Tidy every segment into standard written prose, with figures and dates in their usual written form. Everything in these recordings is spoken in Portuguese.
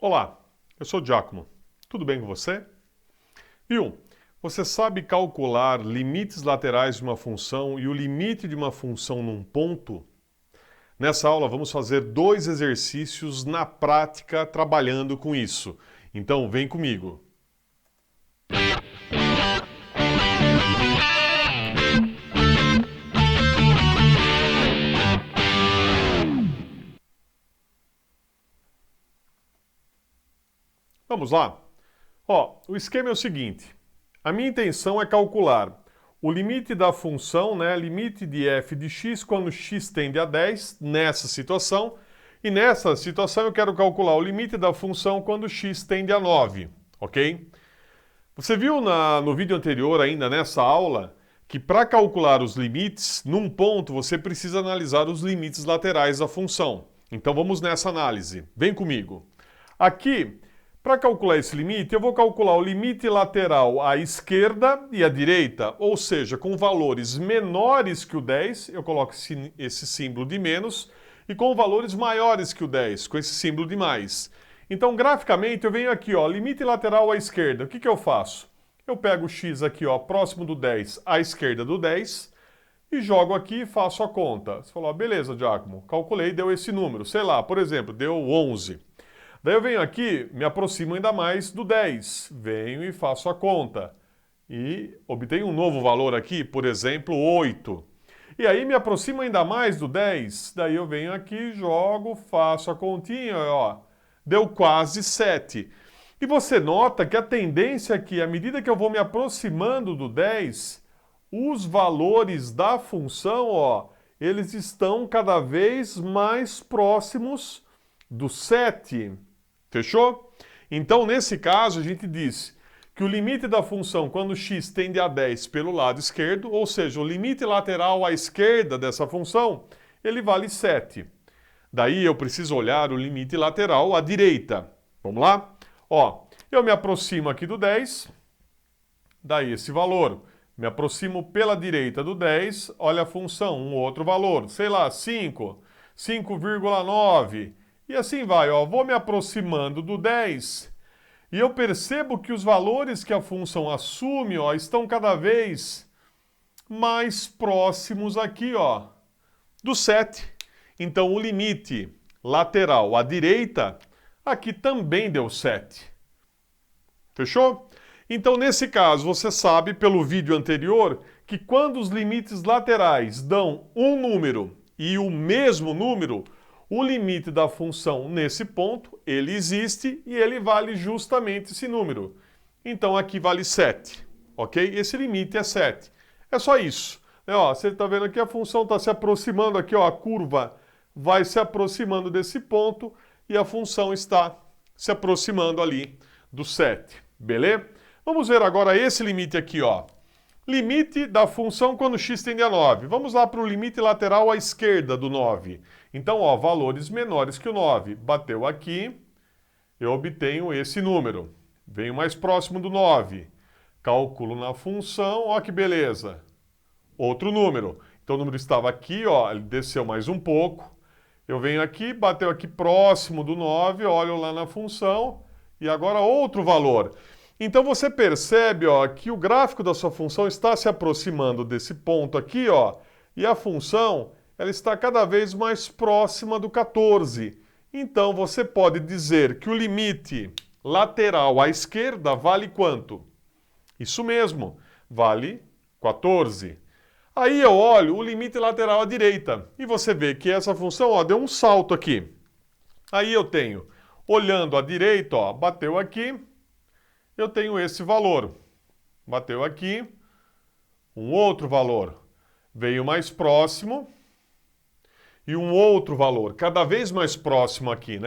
Olá, eu sou o Giacomo. Tudo bem com você? Viu? Você sabe calcular limites laterais de uma função e o limite de uma função num ponto? Nessa aula vamos fazer dois exercícios na prática trabalhando com isso. Então vem comigo. Vamos lá? O esquema é o seguinte. A minha intenção é calcular o limite da função, limite de f de x quando x tende a 10, nessa situação. E nessa situação eu quero calcular o limite da função quando x tende a 9, ok? Você viu no vídeo anterior, ainda nessa aula, que para calcular os limites, num ponto você precisa analisar os limites laterais da função. Então vamos nessa análise. Vem comigo. Aqui, para calcular esse limite, eu vou calcular o limite lateral à esquerda e à direita, ou seja, com valores menores que o 10, eu coloco esse símbolo de menos, e com valores maiores que o 10, com esse símbolo de mais. Então, graficamente, eu venho aqui, limite lateral à esquerda. O que eu faço? Eu pego o x aqui, próximo do 10, à esquerda do 10, e jogo aqui e faço a conta. Você falou, beleza, Giacomo, calculei, deu esse número. Sei lá, por exemplo, deu 11. Daí eu venho aqui, me aproximo ainda mais do 10. Venho e faço a conta. E obtenho um novo valor aqui, por exemplo, 8. E aí me aproximo ainda mais do 10. Daí eu venho aqui, jogo, faço a continha, deu quase 7. E você nota que a tendência aqui, à medida que eu vou me aproximando do 10, os valores da função, eles estão cada vez mais próximos do 7. Fechou? Então, nesse caso, a gente diz que o limite da função quando x tende a 10 pelo lado esquerdo, ou seja, o limite lateral à esquerda dessa função, ele vale 7. Daí eu preciso olhar o limite lateral à direita. Vamos lá? Eu me aproximo aqui do 10, daí esse valor. Me aproximo pela direita do 10, olha a função, um outro valor, sei lá, 5, 5,9. E assim vai, vou me aproximando do 10 e eu percebo que os valores que a função assume, estão cada vez mais próximos aqui, do 7. Então o limite lateral à direita aqui também deu 7. Fechou? Então nesse caso você sabe pelo vídeo anterior que quando os limites laterais dão um número e o mesmo número, o limite da função nesse ponto, ele existe e ele vale justamente esse número. Então aqui vale 7, ok? Esse limite é 7. É só isso. Você está vendo aqui a função está se aproximando aqui, a curva vai se aproximando desse ponto e a função está se aproximando ali do 7, beleza? Vamos ver agora esse limite aqui, Limite da função quando x tende a 9. Vamos lá para o limite lateral à esquerda do 9. Então, valores menores que o 9. Bateu aqui, eu obtenho esse número. Venho mais próximo do 9. Calculo na função, que beleza. Outro número. Então, o número estava aqui, ele desceu mais um pouco. Eu venho aqui, bateu aqui próximo do 9, olho lá na função, e agora outro valor. Então você percebe que o gráfico da sua função está se aproximando desse ponto aqui, e a função ela está cada vez mais próxima do 14. Então você pode dizer que o limite lateral à esquerda vale quanto? Isso mesmo, vale 14. Aí eu olho o limite lateral à direita e você vê que essa função deu um salto aqui. Aí eu tenho, olhando à direita, bateu aqui, eu tenho esse valor. Bateu aqui, um outro valor. Veio mais próximo e um outro valor. Cada vez mais próximo aqui,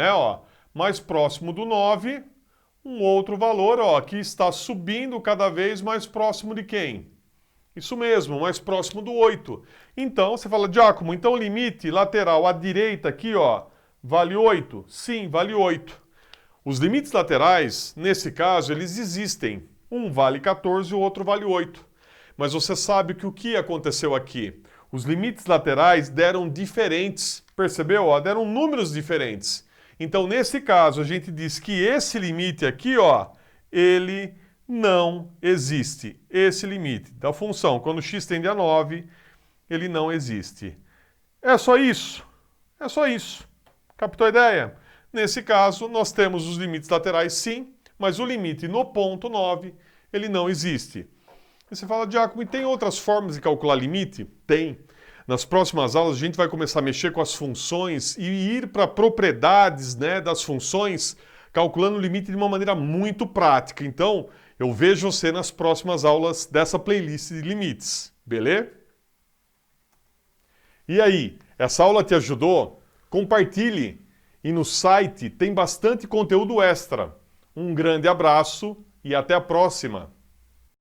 mais próximo do 9, um outro valor, que está subindo cada vez mais próximo de quem? Isso mesmo, mais próximo do 8. Então, você fala, Giacomo, então o limite lateral à direita aqui, vale 8? Sim, vale 8. Os limites laterais, nesse caso, eles existem. Um vale 14 e o outro vale 8. Mas você sabe que o que aconteceu aqui? Os limites laterais deram diferentes, percebeu? Deram números diferentes. Então, nesse caso, a gente diz que esse limite aqui, ó, ele não existe. Esse limite da função, quando x tende a 9, ele não existe. É só isso. É só isso. Captou a ideia? Nesse caso, nós temos os limites laterais sim, mas o limite no ponto 9, ele não existe. E você fala, Giacomo, e tem outras formas de calcular limite? Tem. Nas próximas aulas a gente vai começar a mexer com as funções e ir para propriedades, né, das funções, calculando o limite de uma maneira muito prática. Então, eu vejo você nas próximas aulas dessa playlist de limites, beleza? E aí, essa aula te ajudou? Compartilhe! E no site tem bastante conteúdo extra. Um grande abraço e até a próxima!